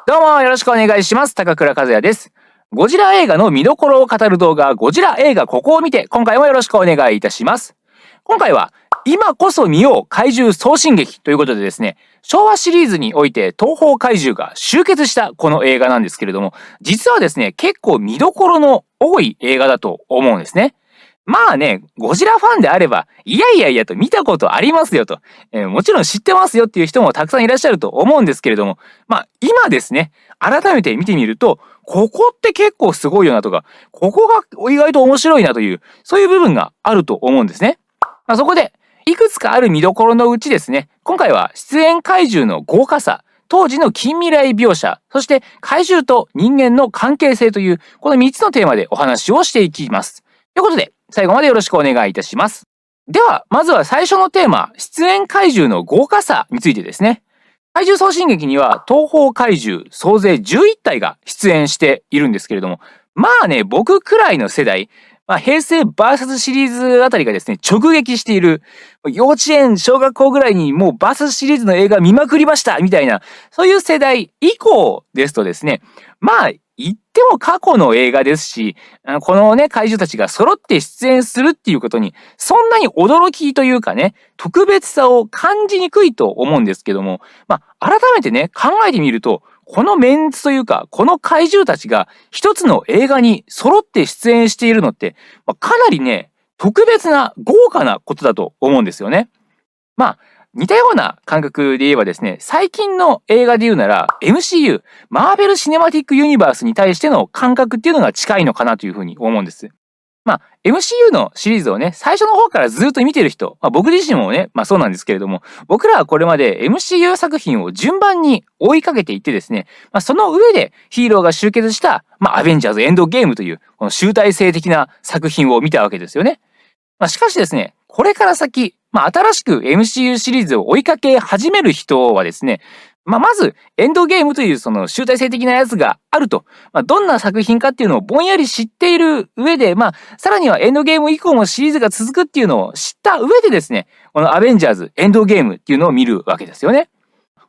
どうもよろしくお願いします。高倉和也です。ゴジラ映画の見どころを語る動画、ゴジラ映画ここを見て、今回もよろしくお願いいたします。今回は、今こそ見よう怪獣送信劇ということでですね、昭和シリーズにおいて東宝怪獣が集結したこの映画なんですけれども、実はですね、結構見どころの多い映画だと思うんですね。まあね、ゴジラファンであれば、いやいやいやと見たことありますよと、もちろん知ってますよっていう人もたくさんいらっしゃると思うんですけれども、まあ今ですね、改めて見てみると、ここって結構すごいよなとか、ここが意外と面白いなという、そういう部分があると思うんですね。まあ、そこで、いくつかある見どころのうちですね、今回は出演怪獣の豪華さ、当時の近未来描写、そして怪獣と人間の関係性という、この3つのテーマでお話をしていきます。ということで、最後までよろしくお願いいたします。では、まずは最初のテーマ、出演怪獣の豪華さについてですね。怪獣送信劇には東宝怪獣総勢11体が出演しているんですけれども、まあね、僕くらいの世代、平成 VS シリーズあたりがですね、直撃している、幼稚園、小学校ぐらいにもう VS シリーズの映画見まくりましたみたいな、そういう世代以降ですとですね、まあ、言っても過去の映画ですし、このね、怪獣たちが揃って出演するっていうことに、そんなに驚きというかね、特別さを感じにくいと思うんですけども、改めてね、考えてみると、このメンツというか、この怪獣たちが一つの映画に揃って出演しているのって、かなりね、特別な豪華なことだと思うんですよね。似たような感覚で言えばですね、最近の映画で言うなら MCU、マーベル・シネマティック・ユニバースに対しての感覚っていうのが近いのかなというふうに思うんです。MCU のシリーズをね、最初の方からずっと見てる人、僕自身もね、そうなんですけれども、僕らはこれまで MCU 作品を順番に追いかけていってですね、その上でヒーローが集結した、アベンジャーズ・エンドゲームという、この集大成的な作品を見たわけですよね。しかしですね、これから先、新しく MCU シリーズを追いかけ始める人はですね、まず、エンドゲームというその集大成的なやつがあると、どんな作品かっていうのをぼんやり知っている上で、さらにはエンドゲーム以降もシリーズが続くっていうのを知った上でですね、このアベンジャーズ、エンドゲームっていうのを見るわけですよね。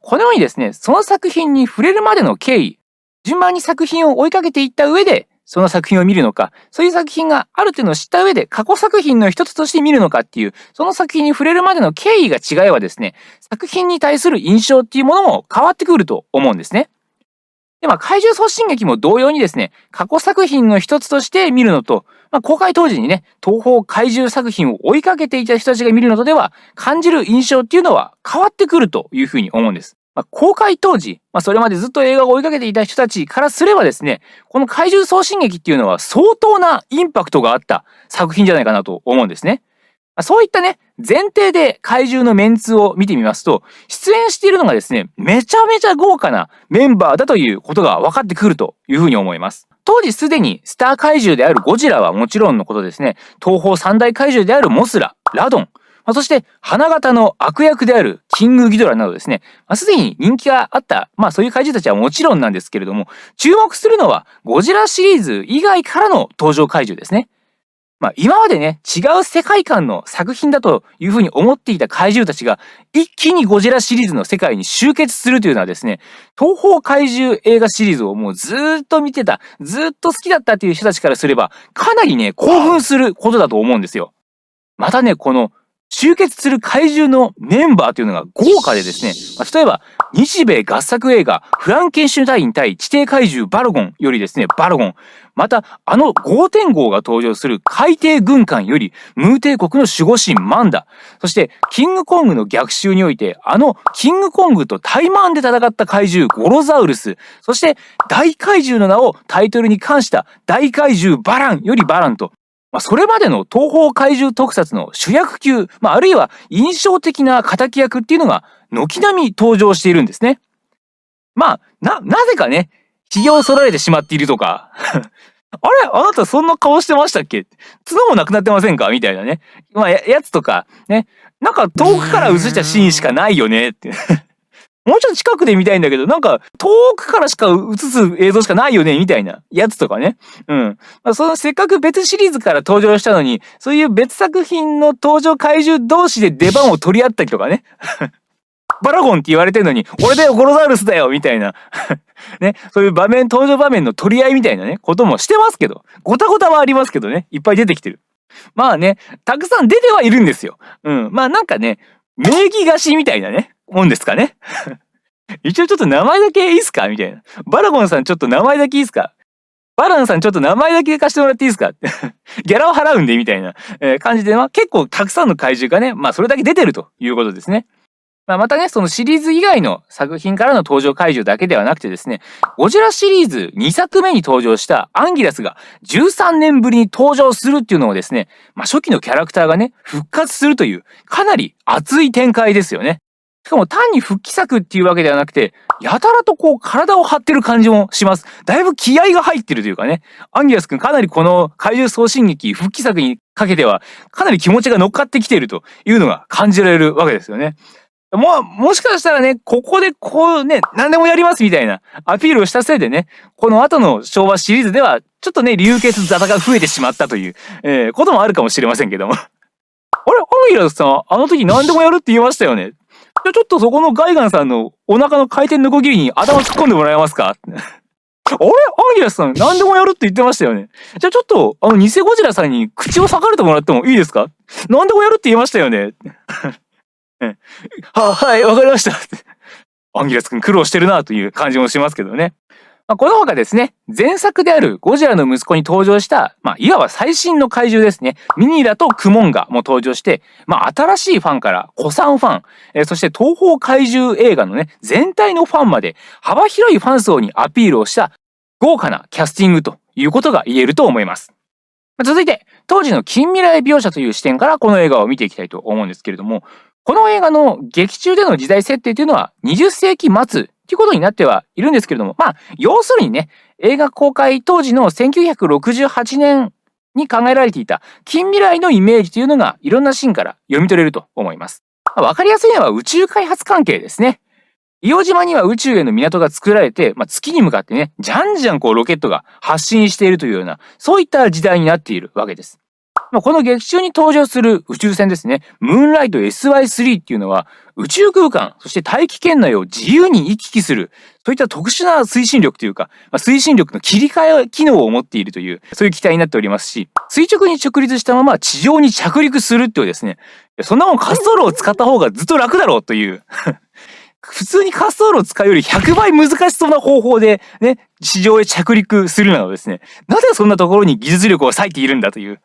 このようにですね、その作品に触れるまでの経緯、順番に作品を追いかけていった上で、その作品を見るのか、そういう作品があるっていうのを知った上で過去作品の一つとして見るのかっていう、その作品に触れるまでの経緯が違えばですね、作品に対する印象っていうものも変わってくると思うんですね。で、怪獣送信劇も同様にですね、過去作品の一つとして見るのと、公開当時にね、東宝怪獣作品を追いかけていた人たちが見るのとでは、感じる印象っていうのは変わってくるというふうに思うんです。公開当時、それまでずっと映画を追いかけていた人たちからすればですね、この怪獣送信劇っていうのは相当なインパクトがあった作品じゃないかなと思うんですね。そういったね、前提で怪獣のメンツを見てみますと、出演しているのがですね、めちゃめちゃ豪華なメンバーだということが分かってくるというふうに思います。当時すでにスター怪獣であるゴジラはもちろんのことですね、東宝三大怪獣であるモスラ、ラドン、そして花形の悪役であるキングギドラなどですね、すでに人気があった、そういう怪獣たちはもちろんなんですけれども、注目するのはゴジラシリーズ以外からの登場怪獣ですね。今までね、違う世界観の作品だというふうに思っていた怪獣たちが一気にゴジラシリーズの世界に集結するというのはですね、東宝怪獣映画シリーズをもうずーっと見てた、ずーっと好きだったっていう人たちからすれば、かなりね、興奮することだと思うんですよ。またね、この集結する怪獣のメンバーというのが豪華でですね、例えば日米合作映画フランケンシュタイン対地底怪獣バルゴンよりですね、バルゴン、また5.5が登場する海底軍艦よりムー帝国の守護神マンダ、そしてキングコングの逆襲においてキングコングとタイマンで戦った怪獣ゴロザウルス、そして大怪獣の名をタイトルに冠した大怪獣バランよりバランと、それまでの東宝怪獣特撮の主役級、あるいは印象的な敵役っていうのが軒並み登場しているんですね。なぜかね、髭を剃られてしまっているとか、あれあなたそんな顔してましたっけ、角もなくなってませんかみたいなね。やつとか、ね。なんか遠くから映したシーンしかないよねって。もうちょっと近くで見たいんだけど、なんか遠くからしか映す映像しかないよねみたいなやつとかね。そのせっかく別シリーズから登場したのに、そういう別作品の登場怪獣同士で出番を取り合ったりとかね。バラゴンって言われてるのに、俺だよ、ゴロザウルスだよみたいな。ね、そういう登場場面の取り合いみたいなね、こともしてますけど、ごたごたはありますけどね、いっぱい出てきてる。まあね、たくさん出てはいるんですよ。うん。まあなんかね、名義貸しみたいなね、もんですかね。一応ちょっと名前だけいいっすかみたいな。バラゴンさんちょっと名前だけいいっすかバランさんちょっと名前だけ貸してもらっていいですかギャラを払うんでみたいな感じで、まあ結構たくさんの怪獣がね、まあそれだけ出てるということですね。まあ、またね、そのシリーズ以外の作品からの登場怪獣だけではなくてですね、ゴジラシリーズ2作目に登場したアンギラスが13年ぶりに登場するっていうのをですね、まあ初期のキャラクターがね、復活するという、かなり熱い展開ですよね。しかも単に復帰作っていうわけではなくて、やたらとこう体を張ってる感じもします。だいぶ気合が入ってるというかね、アンギラスくんかなりこの怪獣送信劇復帰作にかけては、かなり気持ちが乗っかってきているというのが感じられるわけですよね。もしかしたらね、ここでこうね、何でもやりますみたいなアピールをしたせいでね、この後の昭和シリーズでは、ちょっとね、流血沙汰が増えてしまったという、こともあるかもしれませんけども。あれ、アンギラスさん、あの時何でもやるって言いましたよね。じゃあちょっとそこのガイガンさんのお腹の回転のこぎりに頭突っ込んでもらえますかあれ、アンギラスさん何でもやるって言ってましたよね。じゃあちょっと、偽ゴジラさんに口を裂かれてもらってもいいですか何でもやるって言いましたよね。はい、わかりました。アンギラス君苦労してるなという感じもしますけどね。まあ、この他ですね、前作であるゴジラの息子に登場した、まあ、いわば最新の怪獣ですね。ミニラとクモンガも登場して、まあ、新しいファンから古参ファン、そして東方怪獣映画のね、全体のファンまで幅広いファン層にアピールをした豪華なキャスティングということが言えると思います。続いて、当時の近未来描写という視点からこの映画を見ていきたいと思うんですけれども、この映画の劇中での時代設定というのは20世紀末ということになってはいるんですけれども、まあ、要するにね、映画公開当時の1968年に考えられていた近未来のイメージというのがいろんなシーンから読み取れると思います。わかりやすいのは宇宙開発関係ですね。伊予島には宇宙への港が作られて、まあ、月に向かってね、じゃんじゃんこうロケットが発進しているというような、そういった時代になっているわけです。まあ、この劇中に登場する宇宙船ですね、ムーンライト SY3 っていうのは、宇宙空間、そして大気圏内を自由に行き来する、そういった特殊な推進力というか、まあ、推進力の切り替え機能を持っているという、そういう機体になっておりますし、垂直に直立したまま地上に着陸するっていうですね、そんなもん滑走路を使った方がずっと楽だろうという、普通に滑走路を使うより100倍難しそうな方法でね、地上へ着陸するなどですね、なぜそんなところに技術力を割いているんだという。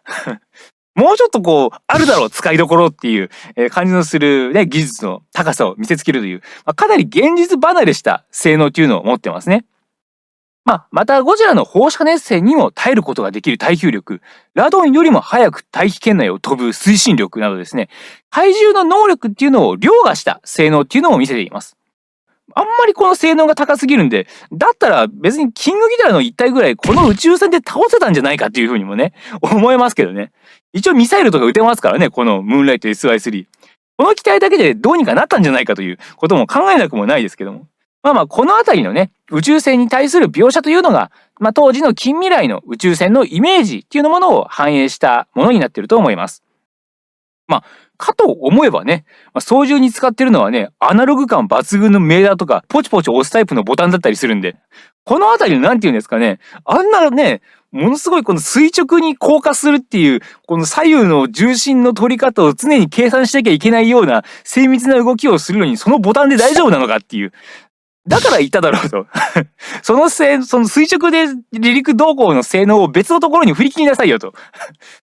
もうちょっとこう、あるだろう、使いどころっていう感じのするね、技術の高さを見せつけるという、まあ、かなり現実離れした性能っていうのを持ってますね。またゴジラの放射熱線にも耐えることができる耐久力、ラドンよりも早く大気圏内を飛ぶ推進力などですね、怪獣の能力っていうのを凌駕した性能っていうのを見せています。あんまりこの性能が高すぎるんで、だったら別にキングギドラの一体ぐらいこの宇宙船で倒せたんじゃないかっていうふうにもね、思えますけどね。一応ミサイルとか撃てますからね、このムーンライト SY3。この機体だけでどうにかなったんじゃないかということも考えなくもないですけども。このあたりのね、宇宙船に対する描写というのが、当時の近未来の宇宙船のイメージっていうものを反映したものになっていると思います。かと思えばね、操縦に使ってるのはね、アナログ感抜群のメーターとか、ポチポチ押すタイプのボタンだったりするんで、このあたりのなんていうんですかね、あんなね、ものすごいこの垂直に降下するっていう、この左右の重心の取り方を常に計算しなきゃいけないような精密な動きをするのに、そのボタンで大丈夫なのかっていう。だから言っただろうと。その垂直で離陸動向の性能を別のところに振り切りなさいよと。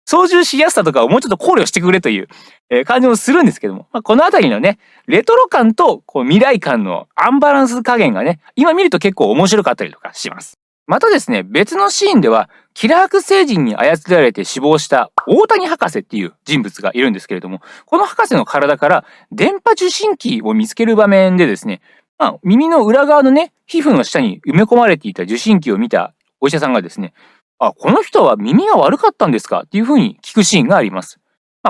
操縦しやすさとかをもうちょっと考慮してくれという感じもするんですけども、このあたりのね、レトロ感とこう未来感のアンバランス加減がね、今見ると結構面白かったりとかします。またですね、別のシーンでは、キラーク星人に操られて死亡した大谷博士っていう人物がいるんですけれども、この博士の体から電波受信機を見つける場面でですね、耳の裏側のね、皮膚の下に埋め込まれていた受信機を見たお医者さんがですね、この人は耳が悪かったんですかっていうふうに聞くシーンがあります。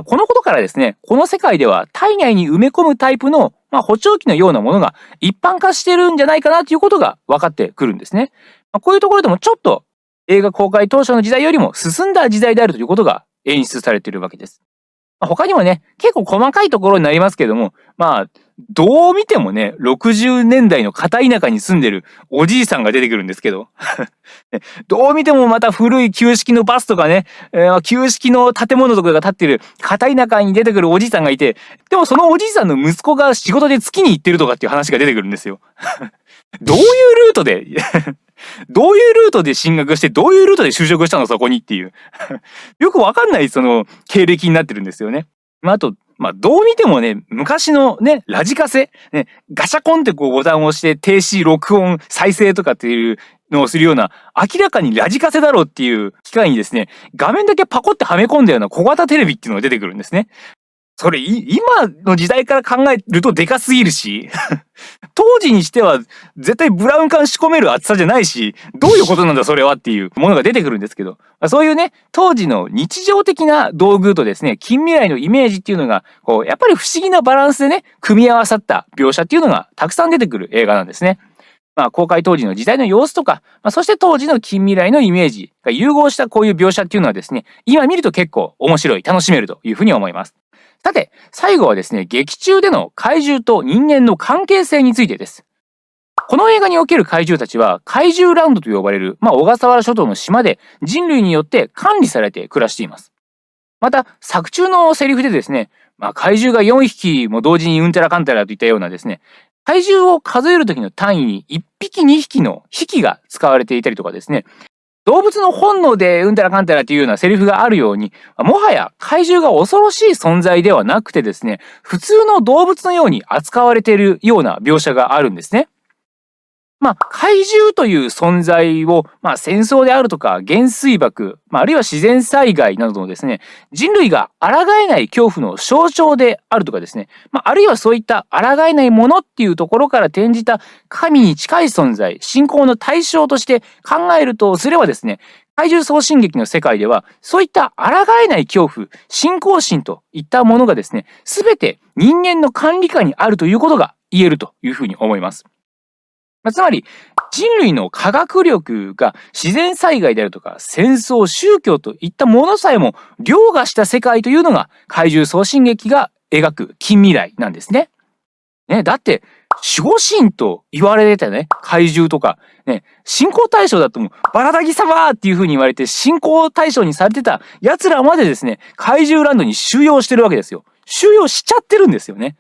このことからですね、この世界では体内に埋め込むタイプの、補聴器のようなものが一般化してるんじゃないかなということが分かってくるんですね。こういうところでもちょっと映画公開当初の時代よりも進んだ時代であるということが演出されているわけです。他にもね、結構細かいところになりますけども、どう見てもね、60年代の片田舎に住んでるおじいさんが出てくるんですけど、どう見てもまた古い旧式のバスとかね、旧式の建物とかが建ってる片田舎に出てくるおじいさんがいて、でもそのおじいさんの息子が仕事で月に行ってるとかっていう話が出てくるんですよ。どういうルートでどういうルートで進学して、どういうルートで就職したのそこにっていうよくわかんないその経歴になってるんですよね。あと、どう見てもね、昔のね、ラジカセ、ね、ガシャコンってこうボタンを押して停止、録音、再生とかっていうのをするような、明らかにラジカセだろうっていう機械にですね、画面だけパコってはめ込んだような小型テレビっていうのが出てくるんですね。それ、今の時代から考えるとでかすぎるし、当時にしては絶対ブラウン管仕込める厚さじゃないし、どういうことなんだそれはっていうものが出てくるんですけど、そういうね、当時の日常的な道具とですね、近未来のイメージっていうのが、こう、やっぱり不思議なバランスでね、組み合わさった描写っていうのがたくさん出てくる映画なんですね。公開当時の時代の様子とか、そして当時の近未来のイメージが融合したこういう描写っていうのはですね、今見ると結構面白い、楽しめるというふうに思います。さて、最後はですね、劇中での怪獣と人間の関係性についてです。この映画における怪獣たちは怪獣ランドと呼ばれる、小笠原諸島の島で人類によって管理されて暮らしています。また、作中のセリフでですね、怪獣が4匹も同時にうんたらかんたらといったようなですね、怪獣を数える時の単位に1匹2匹の匹が使われていたりとかですね、動物の本能でうんたらかんたらっていうようなセリフがあるように、もはや怪獣が恐ろしい存在ではなくてですね、普通の動物のように扱われているような描写があるんですね。怪獣という存在を、戦争であるとか原水爆、あるいは自然災害などのですね、人類が抗えない恐怖の象徴であるとかですね、あるいはそういった抗えないものっていうところから転じた神に近い存在、信仰の対象として考えるとすればですね、怪獣送信劇の世界では、そういった抗えない恐怖、信仰心といったものがですね、すべて人間の管理下にあるということが言えるというふうに思います。つまり人類の科学力が自然災害であるとか戦争、宗教といったものさえも凌駕した世界というのが怪獣送信劇が描く近未来なんですね。だって守護神と言われてたね、怪獣とか、信仰対象だともうバラダギ様っていう風に言われて信仰対象にされてた奴らまでですね、怪獣ランドに収容してるわけですよ。収容しちゃってるんですよね。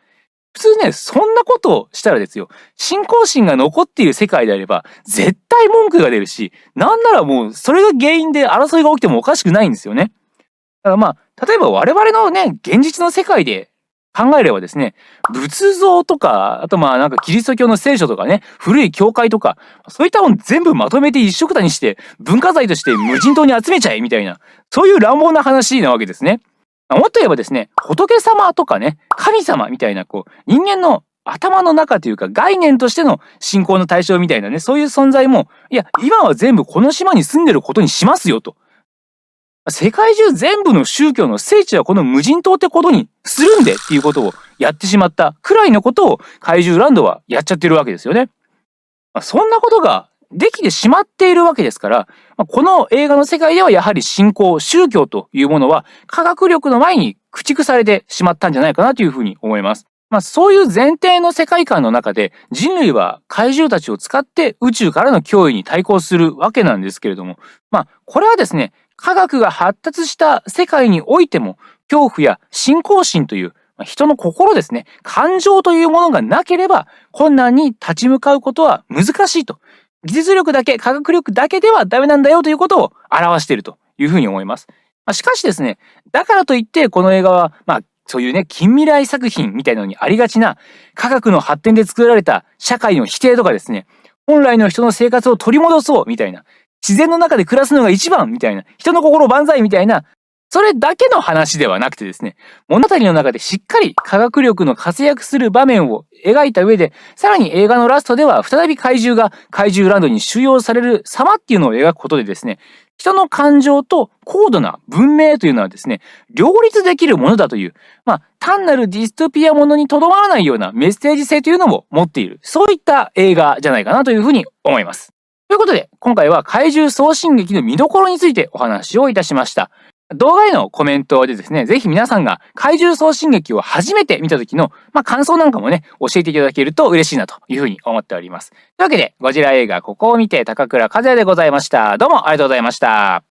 普通ね、そんなことをしたらですよ、信仰心が残っている世界であれば、絶対文句が出るし、なんならもう、それが原因で争いが起きてもおかしくないんですよね。だから例えば我々のね、現実の世界で考えればですね、仏像とか、あとなんかキリスト教の聖書とかね、古い教会とか、そういったもの全部まとめて一緒くたにして、文化財として無人島に集めちゃえみたいな、そういう乱暴な話なわけですね。もっと言えばですね、仏様とかね、神様みたいな人間の頭の中というか概念としての信仰の対象みたいなね、そういう存在も、いや、今は全部この島に住んでることにしますよと。世界中全部の宗教の聖地はこの無人島ってことにするんでっていうことをやってしまったくらいのことを怪獣ランドはやっちゃってるわけですよね。そんなことができてしまっているわけですから、この映画の世界ではやはり信仰、宗教というものは科学力の前に駆逐されてしまったんじゃないかなというふうに思います。そういう前提の世界観の中で人類は怪獣たちを使って宇宙からの脅威に対抗するわけなんですけれども、これはですね、科学が発達した世界においても恐怖や信仰心という人の心ですね、感情というものがなければ困難に立ち向かうことは難しいと。技術力だけ、科学力だけではダメなんだよということを表しているというふうに思います。しかしですね、だからといってこの映画は、そういうね、近未来作品みたいなのにありがちな科学の発展で作られた社会の否定とかですね、本来の人の生活を取り戻そうみたいな、自然の中で暮らすのが一番みたいな、人の心万歳みたいな、それだけの話ではなくてですね、物語の中でしっかり科学力の活躍する場面を描いた上で、さらに映画のラストでは再び怪獣が怪獣ランドに収容される様っていうのを描くことでですね、人の感情と高度な文明というのはですね、両立できるものだという、単なるディストピアものにとどまらないようなメッセージ性というのも持っている、そういった映画じゃないかなというふうに思います。ということで、今回は怪獣送信劇の見どころについてお話をいたしました。動画へのコメントでですね、ぜひ皆さんが怪獣送信劇を初めて見た時の、感想なんかもね、教えていただけると嬉しいなというふうに思っております。というわけで、ゴジラ映画ここを見て高倉和也でございました。どうもありがとうございました。